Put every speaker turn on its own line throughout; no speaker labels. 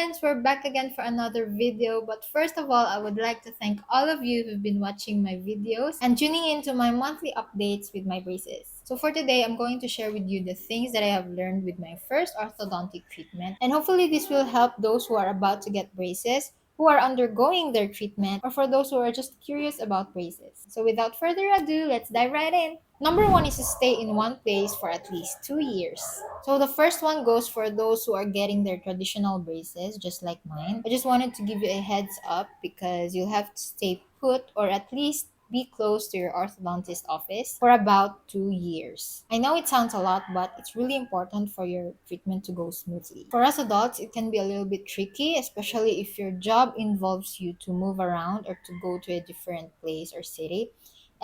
friends, we're back again for another video. But first of all, I would like to thank all of you who've been watching my videos and tuning into my monthly updates with my braces. So for today, I'm going to share with you the things that I have learned with my first orthodontic treatment. And hopefully this will help those who are about to get braces, who are undergoing their treatment, or for those who are just curious about braces. So without further ado, let's dive right in. Number one is to stay in one place for at least 2 years. So the first one goes for those who are getting their traditional braces, just like mine. I just wanted to give you a heads up because you'll have to stay put or at least be close to your orthodontist office for about 2 years. I know it sounds a lot, but it's really important for your treatment to go smoothly. For us adults, it can be a little bit tricky, especially if your job involves you to move around or to go to a different place or city.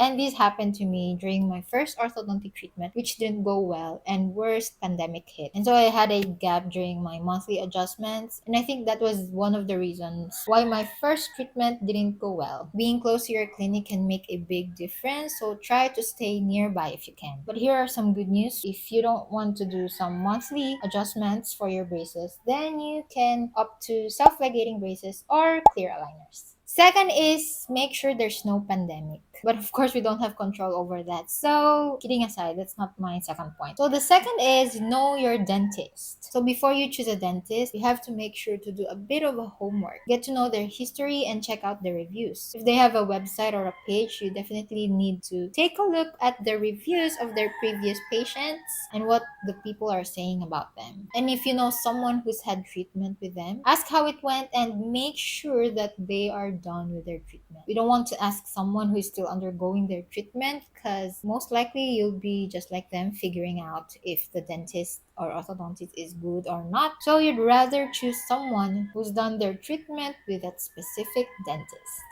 And this happened to me during my first orthodontic treatment, which didn't go well, and worst pandemic hit. And so I had a gap during my monthly adjustments, and I think that was one of the reasons why my first treatment didn't go well. Being close to your clinic can make a big difference, so try to stay nearby if you can. But here are some good news. If you don't want to do some monthly adjustments for your braces, then you can opt to self-ligating braces or clear aligners. Second is make sure there's no pandemic. But of course, we don't have control over that. So, kidding aside, that's not my second point. So, the second is know your dentist. So, before you choose a dentist, you have to make sure to do a bit of a homework. Get to know their history and check out their reviews. If they have a website or a page, you definitely need to take a look at the reviews of their previous patients and what the people are saying about them. And if you know someone who's had treatment with them, ask how it went and make sure that they are done with their treatment. We don't want to ask someone who is still undergoing their treatment because most likely you'll be just like them figuring out if the dentist or orthodontist is good or not. So you'd rather choose someone who's done their treatment with that specific dentist.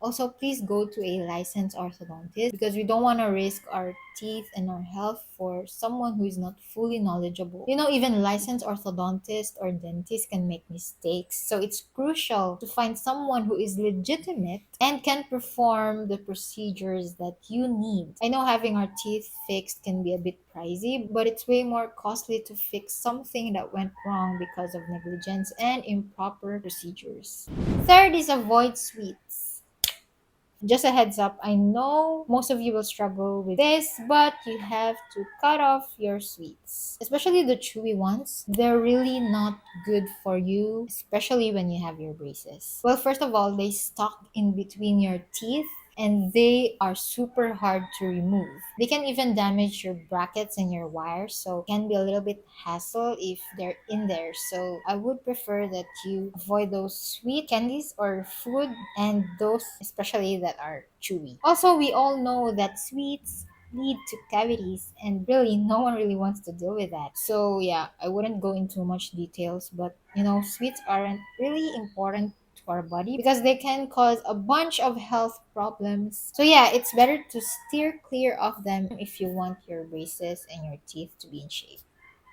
Also, please go to a licensed orthodontist because we don't want to risk our teeth and our health for someone who is not fully knowledgeable. You know, even licensed orthodontist or dentist can make mistakes. So it's crucial to find someone who is legitimate and can perform the procedures that you need. I know having our teeth fixed can be a bit pricey, but it's way more costly to fix something that went wrong because of negligence and improper procedures. Third is avoid sweets. Just a heads up, I know most of you will struggle with this, but you have to cut off your sweets, especially the chewy ones. They're really not good for you, especially when you have your braces. Well, first of all, they stuck in between your teeth and they are super hard to remove. They can even damage your brackets and your wires, so it can be a little bit hassle if they're in there. So I would prefer that you avoid those sweet candies or food and those especially that are chewy. Also, we all know that sweets lead to cavities and really no one really wants to deal with that. So yeah, I wouldn't go into much details, but sweets aren't really important to our body because they can cause a bunch of health problems. So yeah, it's better to steer clear of them if you want your braces and your teeth to be in shape.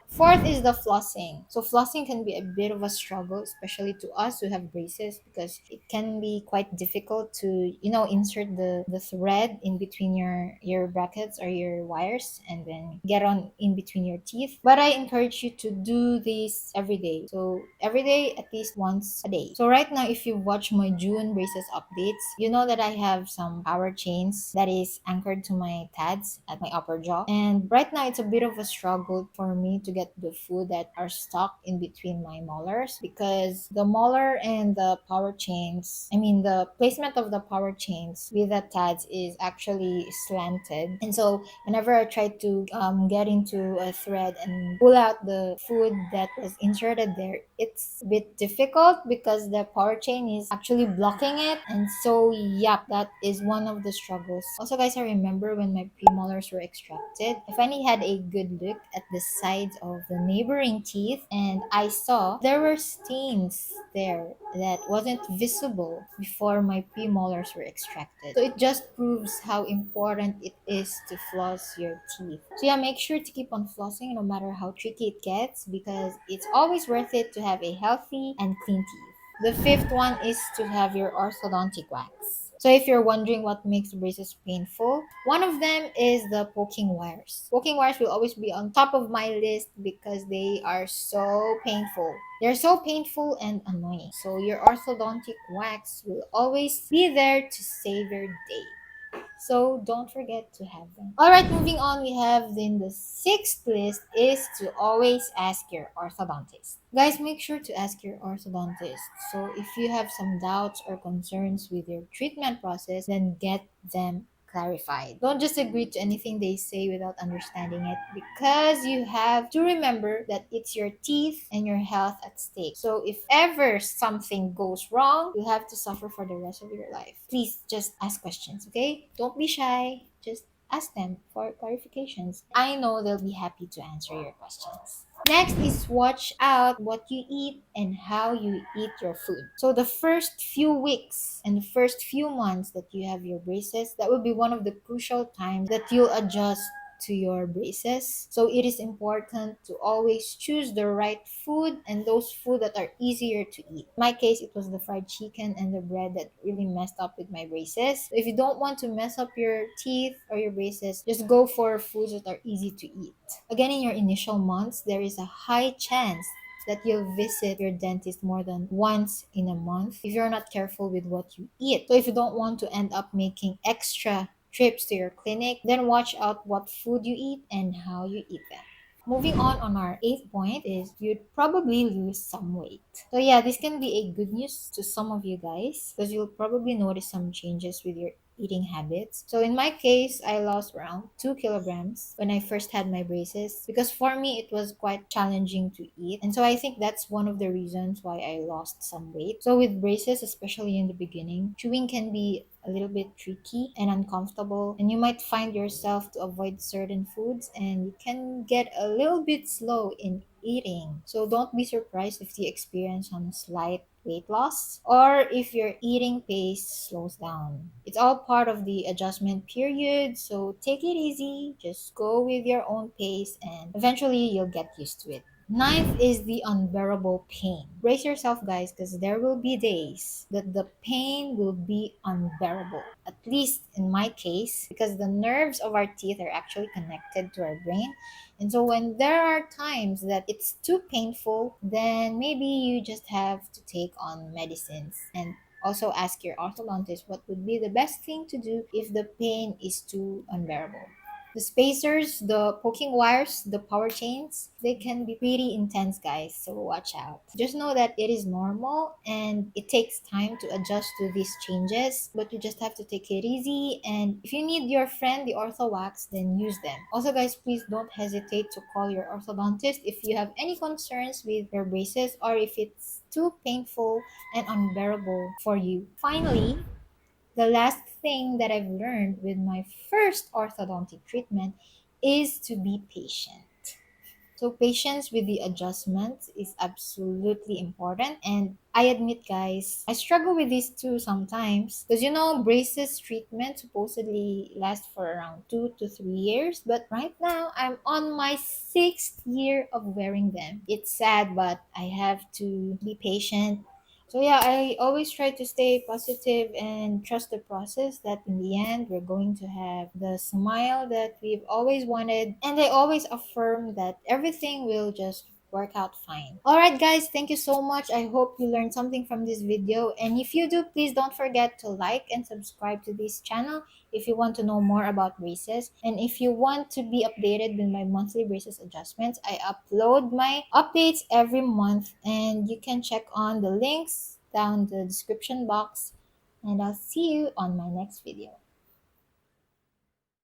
Fourth is the flossing. So flossing can be a bit of a struggle, especially to us who have braces, because it can be quite difficult to, insert the thread in between your brackets or your wires and then get on in between your teeth. But I encourage you to do this every day. So every day, at least once a day. So right now, if you watch my June braces updates, you know that I have some power chains that is anchored to my pads at my upper jaw. And right now, it's a bit of a struggle for me to get the food that are stuck in between my molars because the molar and the power chains, the placement of the power chains with the tads is actually slanted. And so whenever I try to get into a thread and pull out the food that was inserted there, it's a bit difficult because the power chain is actually blocking it. And so, yeah, that is one of the struggles. Also, guys, I remember when my premolars were extracted, I finally had a good look at the sides of the neighboring teeth and I saw there were stains there that wasn't visible before my premolars were extracted. So it just proves how important it is to floss your teeth. So yeah, make sure to keep on flossing no matter how tricky it gets because it's always worth it to have a healthy and clean teeth. The fifth one is to have your orthodontic wax. So if you're wondering what makes braces painful, one of them is the poking wires. Poking wires will always be on top of my list because they are so painful. They're so painful and annoying. So your orthodontic wax will always be there to save your day. So don't forget to have them. All right, moving on, we have then the sixth list is to always ask your orthodontist. Guys, make sure to ask your orthodontist. So if you have some doubts or concerns with your treatment process, then get them clarified. Don't just agree to anything they say without understanding it, because you have to remember that it's your teeth and your health at stake. So if ever something goes wrong, you'll have to suffer for the rest of your life. Please just ask questions, okay? Don't be shy. Just ask them for clarifications. I know they'll be happy to answer your questions. Next is watch out what you eat and how you eat your food. So the first few weeks and the first few months that you have your braces, that will be one of the crucial times that you'll adjust to your braces. So it is important to always choose the right food and those food that are easier to eat. In my case, it was the fried chicken and the bread that really messed up with my braces. If you don't want to mess up your teeth or your braces, just go for foods that are easy to eat. Again, in your initial months, there is a high chance that you'll visit your dentist more than once in a month if you're not careful with what you eat. So if you don't want to end up making extra trips to your clinic, then watch out what food you eat and how you eat them. Moving on our eighth point is you'd probably lose some weight. So yeah, this can be a good news to some of you guys because you'll probably notice some changes with your eating habits. So in my case, I lost around 2 kilograms when I first had my braces because for me it was quite challenging to eat. And so I think that's one of the reasons why I lost some weight. So with braces, especially in the beginning, chewing can be a little bit tricky and uncomfortable, and you might find yourself to avoid certain foods and you can get a little bit slow in eating. So don't be surprised if you experience some slight weight loss or if your eating pace slows down. It's all part of the adjustment period, so take it easy, just go with your own pace, and eventually you'll get used to it. Ninth is the unbearable pain. Brace yourself, guys, because there will be days that the pain will be unbearable. At least in my case, because the nerves of our teeth are actually connected to our brain. And so when there are times that it's too painful, then maybe you just have to take on medicines and also ask your orthodontist what would be the best thing to do if the pain is too unbearable. The spacers, the poking wires, the power chains, they can be pretty intense, guys, so watch out. Just know that it is normal and it takes time to adjust to these changes, but you just have to take it easy. And if you need your friend, the Ortho Wax, then use them. Also, guys, please don't hesitate to call your orthodontist if you have any concerns with your braces or if it's too painful and unbearable for you. Finally, the last thing that I've learned with my first orthodontic treatment is to be patient. So patience with the adjustments is absolutely important. And I admit, guys, I struggle with this too sometimes. Because braces treatment supposedly last for around 2 to 3 years. But right now, I'm on my sixth year of wearing them. It's sad, but I have to be patient. So yeah, I always try to stay positive and trust the process that in the end we're going to have the smile that we've always wanted. And I always affirm that everything will just work out fine. Alright guys, thank you so much. I hope you learned something from this video. And if you do, please don't forget to like and subscribe to this channel if you want to know more about braces. And if you want to be updated with my monthly braces adjustments, I upload my updates every month and you can check on the links down the description box. And I'll see you on my next video.